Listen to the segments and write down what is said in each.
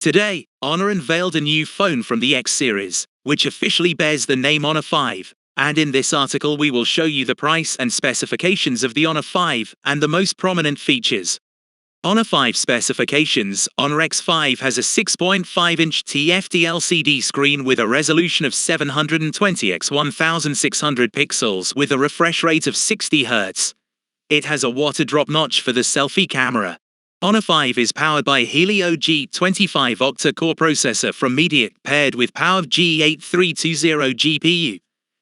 Today, Honor unveiled a new phone from the X series, which officially bears the name Honor 5, and in this article we will show you the price and specifications of the Honor 5 and the most prominent features. Honor 5 specifications. Honor X5 has a 6.5-inch TFT LCD screen with a resolution of 720 x 1600 pixels with a refresh rate of 60 Hz. It has a water drop notch for the selfie camera. Honor 5 is powered by Helio G25 Octa core processor from Mediatek paired with PowerVR GE8320 GPU.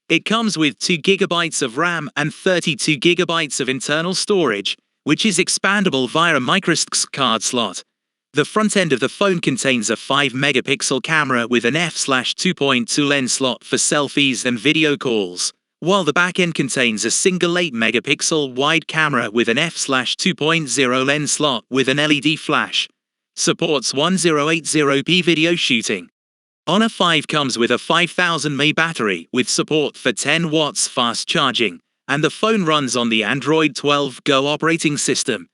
It comes with 2 GB of RAM and 32 GB of internal storage, which is expandable via a microSD card slot. The front end of the phone contains a 5-megapixel camera with an f/2.2 lens slot for selfies and video calls, while the back end contains a single 8-megapixel wide camera with an f/2.0 lens slot with an LED flash. Supports 1080p video shooting. Honor 5 comes with a 5000 mAh battery with support for 10 watts fast charging, and the phone runs on the Android 12 Go operating system.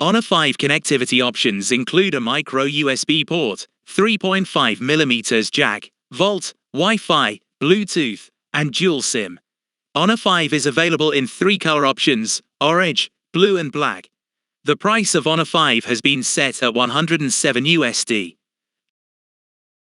Honor 5 connectivity options include a micro USB port, 3.5mm jack, Volt, Wi-Fi, Bluetooth, and dual SIM. Honor 5 is available in 3 color options: orange, blue and black. The price of Honor 5 has been set at $107 USD.